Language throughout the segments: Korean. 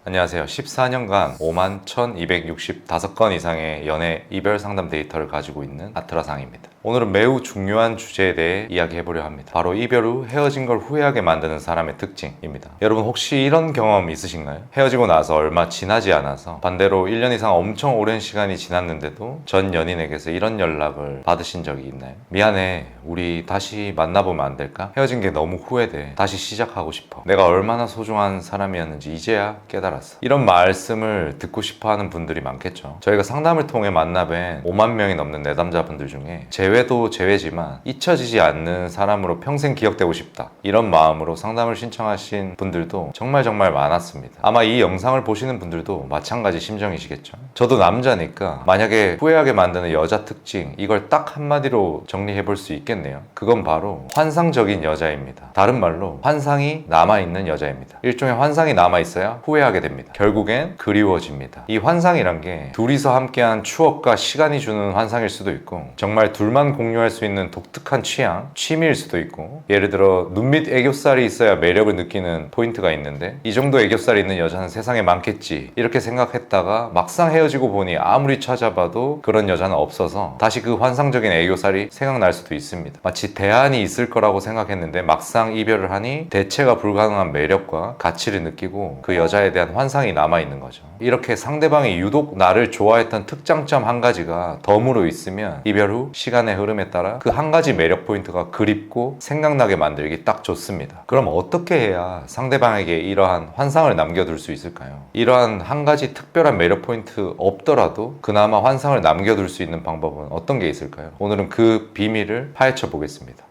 안녕하세요. 14년간 51,265건 이상의 연애 이별 상담 데이터를 가지고 있는 아트라상입니다. 오늘은 매우 중요한 주제에 대해 이야기해보려 합니다. 바로 이별 후 헤어진 걸 후회하게 만드는 사람의 특징입니다. 여러분 혹시 이런 경험 있으신가요? 헤어지고 나서 얼마 지나지 않아서 반대로 1년 이상 엄청 오랜 시간이 지났는데도 전 연인에게서 이런 연락을 받으신 적이 있나요? 미안해, 우리 다시 만나보면 안 될까? 헤어진 게 너무 후회돼. 다시 시작하고 싶어. 내가 얼마나 소중한 사람이었는지 이제야 깨달았어. 이런 말씀을 듣고 싶어 하는 분들이 많겠죠. 저희가 상담을 통해 만나뵌 5만 명이 넘는 내담자분들 중에 제외도 제외지만 잊혀지지 않는 사람으로 평생 기억되고 싶다, 이런 마음으로 상담을 신청하신 분들도 정말 많았습니다. 아마 이 영상을 보시는 분들도 마찬가지 심정이시겠죠. 저도 남자니까 만약에 후회하게 만드는 여자 특징, 이걸 딱 한마디로 정리해 볼 수 있겠네요. 그건 바로 환상적인 여자입니다. 다른 말로 환상이 남아있는 여자입니다. 일종의 환상이 남아있어야 후회하게 됩니다. 결국엔 그리워집니다. 이 환상이란 게 둘이서 함께한 추억과 시간이 주는 환상일 수도 있고, 정말 둘만 공유할 수 있는 독특한 취향, 취미일 수도 있고, 예를 들어 눈밑 애교살이 있어야 매력을 느끼는 포인트가 있는데 이 정도 애교살이 있는 여자는 세상에 많겠지, 이렇게 생각했다가 막상 헤어지고 보니 아무리 찾아봐도 그런 여자는 없어서 다시 그 환상적인 애교살이 생각날 수도 있습니다. 마치 대안이 있을 거라고 생각했는데 막상 이별을 하니 대체가 불가능한 매력과 가치를 느끼고 그 여자에 대한 환상이 남아있는 거죠. 이렇게 상대방이 유독 나를 좋아했던 특장점 한 가지가 덤으로 있으면 이별 후 시간의 흐름에 따라 그 한 가지 매력 포인트가 그립고 생각나게 만들기 딱 좋습니다. 그럼 어떻게 해야 상대방에게 이러한 환상을 남겨둘 수 있을까요? 이러한 한 가지 특별한 매력 포인트 없더라도 그나마 환상을 남겨둘 수 있는 방법은 어떤 게 있을까요? 오늘은 그 비밀을 파헤쳐 보겠습니다.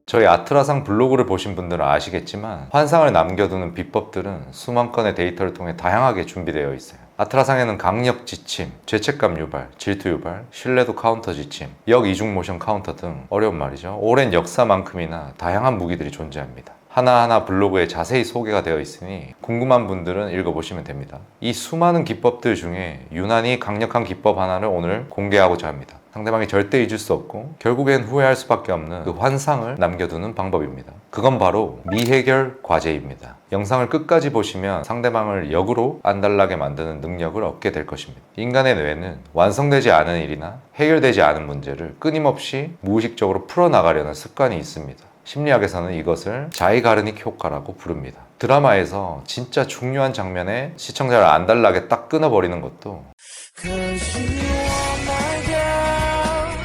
저희 아트라상 블로그를 보신 분들은 아시겠지만 환상을 남겨두는 비법들은 수만 건의 데이터를 통해 다양하게 준비되어 있어요. 아트라상에는 강력 지침, 죄책감 유발, 질투 유발, 신뢰도 카운터 지침, 역이중 모션 카운터 등 어려운 말이죠. 오랜 역사만큼이나 다양한 무기들이 존재합니다. 하나하나 블로그에 자세히 소개가 되어 있으니 궁금한 분들은 읽어보시면 됩니다. 이 수많은 기법들 중에 유난히 강력한 기법 하나를 오늘 공개하고자 합니다. 상대방이 절대 잊을 수 없고 결국엔 후회할 수밖에 없는 그 환상을 남겨두는 방법입니다. 그건 바로 미해결 과제입니다. 영상을 끝까지 보시면 상대방을 역으로 안달나게 만드는 능력을 얻게 될 것입니다. 인간의 뇌는 완성되지 않은 일이나 해결되지 않은 문제를 끊임없이 무의식적으로 풀어나가려는 습관이 있습니다. 심리학에서는 이것을 자이가르닉 효과라고 부릅니다. 드라마에서 진짜 중요한 장면에 시청자를 안달나게 딱 끊어버리는 것도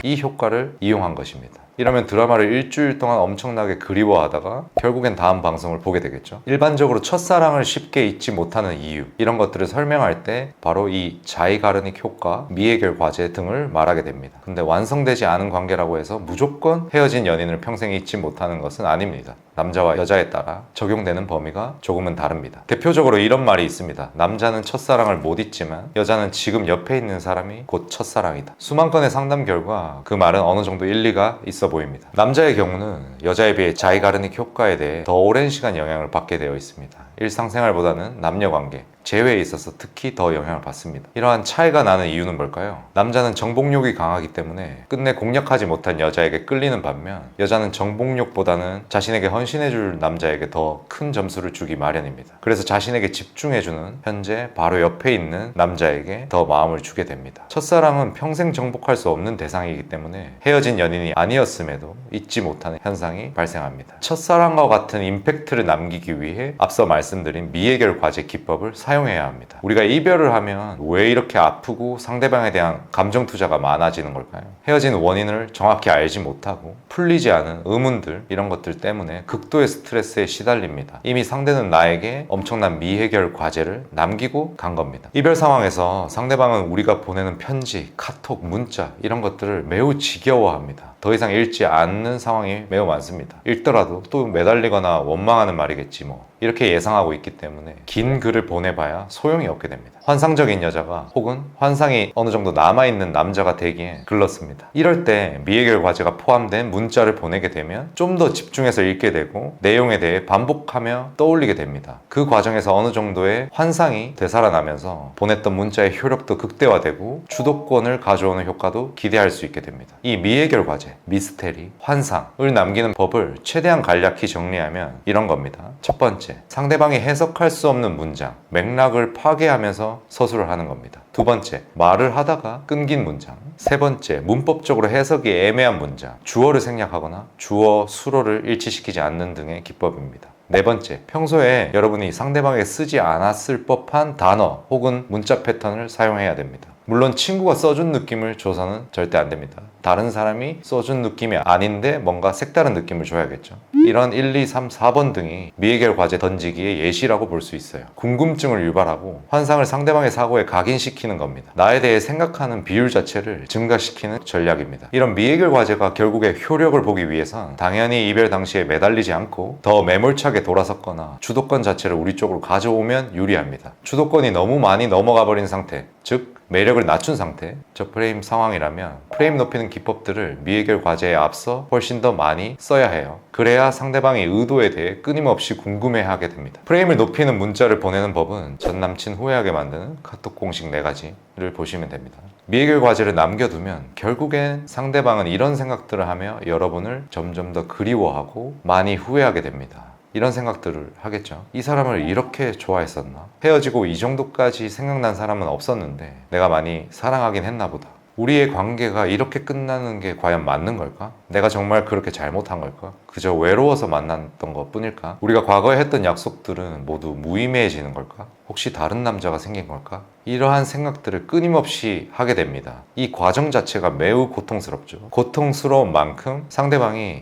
이 효과를 이용한 것입니다. 이러면 드라마를 일주일 동안 엄청나게 그리워하다가 결국엔 다음 방송을 보게 되겠죠. 일반적으로 첫사랑을 쉽게 잊지 못하는 이유, 이런 것들을 설명할 때 바로 이 자이가르닉 효과, 미해결 과제 등을 말하게 됩니다. 근데 완성되지 않은 관계라고 해서 무조건 헤어진 연인을 평생 잊지 못하는 것은 아닙니다. 남자와 여자에 따라 적용되는 범위가 조금은 다릅니다. 대표적으로 이런 말이 있습니다. 남자는 첫사랑을 못 잊지만 여자는 지금 옆에 있는 사람이 곧 첫사랑이다. 수만 건의 상담 결과 그 말은 어느 정도 일리가 있어 보입니다. 남자의 경우는 여자에 비해 자이가르닉 효과에 대해 더 오랜 시간 영향을 받게 되어 있습니다. 일상생활보다는 남녀관계, 재회에 있어서 특히 더 영향을 받습니다. 이러한 차이가 나는 이유는 뭘까요? 남자는 정복욕이 강하기 때문에 끝내 공략하지 못한 여자에게 끌리는 반면 여자는 정복욕보다는 자신에게 헌신해줄 남자에게 더 큰 점수를 주기 마련입니다. 그래서 자신에게 집중해주는 현재 바로 옆에 있는 남자에게 더 마음을 주게 됩니다. 첫사랑은 평생 정복할 수 없는 대상이기 때문에 헤어진 연인이 아니었음에도 잊지 못하는 현상이 발생합니다. 첫사랑과 같은 임팩트를 남기기 위해 앞서 말씀드린 미해결 과제 기법을 사용해야 합니다. 우리가 이별을 하면 왜 이렇게 아프고 상대방에 대한 감정 투자가 많아지는 걸까요? 헤어진 원인을 정확히 알지 못하고 풀리지 않은 의문들, 이런 것들 때문에 극도의 스트레스에 시달립니다. 이미 상대는 나에게 엄청난 미해결 과제를 남기고 간 겁니다. 이별 상황에서 상대방은 우리가 보내는 편지, 카톡, 문자, 이런 것들을 매우 지겨워합니다. 더 이상 읽지 않는 상황이 매우 많습니다. 읽더라도 또 매달리거나 원망하는 말이겠지 뭐, 이렇게 예상하고 있기 때문에 긴 글을 보내봐야 소용이 없게 됩니다. 환상적인 여자가 혹은 환상이 어느 정도 남아있는 남자가 되기에 글렀습니다. 이럴 때 미해결 과제가 포함된 문자를 보내게 되면 좀 더 집중해서 읽게 되고 내용에 대해 반복하며 떠올리게 됩니다. 그 과정에서 어느 정도의 환상이 되살아나면서 보냈던 문자의 효력도 극대화되고 주도권을 가져오는 효과도 기대할 수 있게 됩니다. 이 미해결 과제, 과제, 미스테리, 환상을 남기는 법을 최대한 간략히 정리하면 이런 겁니다. 첫 번째, 상대방이 해석할 수 없는 문장, 맥락을 파괴하면서 서술을 하는 겁니다. 두 번째, 말을 하다가 끊긴 문장. 세 번째, 문법적으로 해석이 애매한 문장, 주어를 생략하거나 주어, 수로를 일치시키지 않는 등의 기법입니다. 네 번째, 평소에 여러분이 상대방에게 쓰지 않았을 법한 단어 혹은 문자 패턴을 사용해야 됩니다. 물론 친구가 써준 느낌을 줘서는 절대 안 됩니다. 다른 사람이 써준 느낌이 아닌데 뭔가 색다른 느낌을 줘야겠죠. 이런 1, 2, 3, 4번 등이 미해결 과제 던지기의 예시라고 볼 수 있어요. 궁금증을 유발하고 환상을 상대방의 사고에 각인시키는 겁니다. 나에 대해 생각하는 비율 자체를 증가시키는 전략입니다. 이런 미해결 과제가 결국에 효력을 보기 위해선 당연히 이별 당시에 매달리지 않고 더 매몰차게 돌아섰거나 주도권 자체를 우리 쪽으로 가져오면 유리합니다. 주도권이 너무 많이 넘어가 버린 상태, 즉 매력을 낮춘 상태, 저 프레임 상황이라면 프레임 높이는 기법들을 미해결 과제에 앞서 훨씬 더 많이 써야 해요. 그래야 상대방의 의도에 대해 끊임없이 궁금해하게 됩니다. 프레임을 높이는 문자를 보내는 법은 전 남친 후회하게 만드는 카톡 공식 4가지를 보시면 됩니다. 미해결 과제를 남겨두면 결국엔 상대방은 이런 생각들을 하며 여러분을 점점 더 그리워하고 많이 후회하게 됩니다. 이런 생각들을 하겠죠. 이 사람을 이렇게 좋아했었나? 헤어지고 이 정도까지 생각난 사람은 없었는데 내가 많이 사랑하긴 했나 보다. 우리의 관계가 이렇게 끝나는 게 과연 맞는 걸까? 내가 정말 그렇게 잘못한 걸까? 그저 외로워서 만났던 것 뿐일까? 우리가 과거에 했던 약속들은 모두 무의미해지는 걸까? 혹시 다른 남자가 생긴 걸까? 이러한 생각들을 끊임없이 하게 됩니다. 이 과정 자체가 매우 고통스럽죠. 고통스러운 만큼 상대방이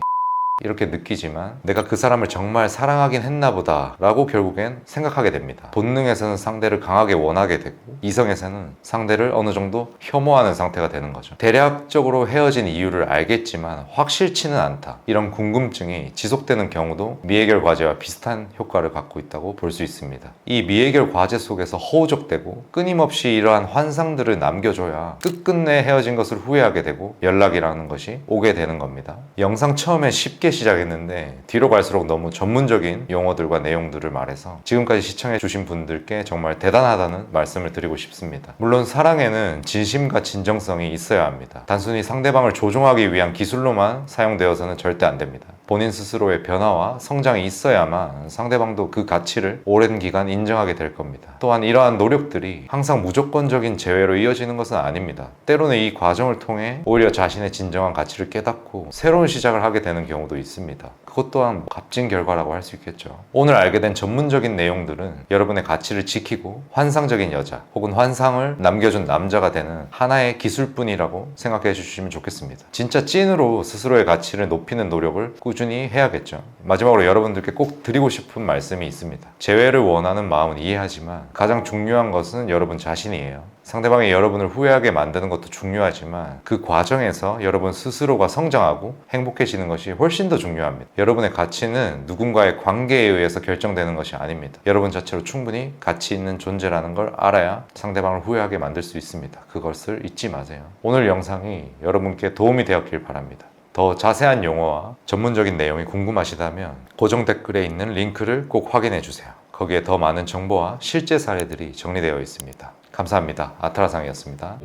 이렇게 느끼지만 내가 그 사람을 정말 사랑하긴 했나 보다 라고 결국엔 생각하게 됩니다. 본능에서는 상대를 강하게 원하게 되고 이성에서는 상대를 어느 정도 혐오하는 상태가 되는 거죠. 대략적으로 헤어진 이유를 알겠지만 확실치는 않다. 이런 궁금증이 지속되는 경우도 미해결 과제와 비슷한 효과를 갖고 있다고 볼 수 있습니다. 이 미해결 과제 속에서 허우적대고 끊임없이 이러한 환상들을 남겨줘야 끝끝내 헤어진 것을 후회하게 되고 연락이라는 것이 오게 되는 겁니다. 영상 처음에 쉽게 시작했는데 뒤로 갈수록 너무 전문적인 용어들과 내용들을 말해서 지금까지 시청해 주신 분들께 정말 대단하다는 말씀을 드리고 싶습니다. 물론 사랑에는 진심과 진정성이 있어야 합니다. 단순히 상대방을 조종하기 위한 기술로만 사용되어서는 절대 안 됩니다. 본인 스스로의 변화와 성장이 있어야만 상대방도 그 가치를 오랜 기간 인정하게 될 겁니다. 또한 이러한 노력들이 항상 무조건적인 재회로 이어지는 것은 아닙니다. 때로는 이 과정을 통해 오히려 자신의 진정한 가치를 깨닫고 새로운 시작을 하게 되는 경우도 있습니다. 그것 또한 값진 결과라고 할 수 있겠죠. 오늘 알게 된 전문적인 내용들은 여러분의 가치를 지키고 환상적인 여자 혹은 환상을 남겨준 남자가 되는 하나의 기술뿐이라고 생각해 주시면 좋겠습니다. 진짜 찐으로 스스로의 가치를 높이는 노력을 꾸준히 해야겠죠. 마지막으로 여러분들께 꼭 드리고 싶은 말씀이 있습니다. 재회를 원하는 마음은 이해하지만 가장 중요한 것은 여러분 자신이에요. 상대방이 여러분을 후회하게 만드는 것도 중요하지만 그 과정에서 여러분 스스로가 성장하고 행복해지는 것이 훨씬 더 중요합니다. 여러분의 가치는 누군가의 관계에 의해서 결정되는 것이 아닙니다. 여러분 자체로 충분히 가치 있는 존재라는 걸 알아야 상대방을 후회하게 만들 수 있습니다. 그것을 잊지 마세요. 오늘 영상이 여러분께 도움이 되었길 바랍니다. 더 자세한 용어와 전문적인 내용이 궁금하시다면 고정 댓글에 있는 링크를 꼭 확인해 주세요. 거기에 더 많은 정보와 실제 사례들이 정리되어 있습니다. 감사합니다. 아트라상이었습니다.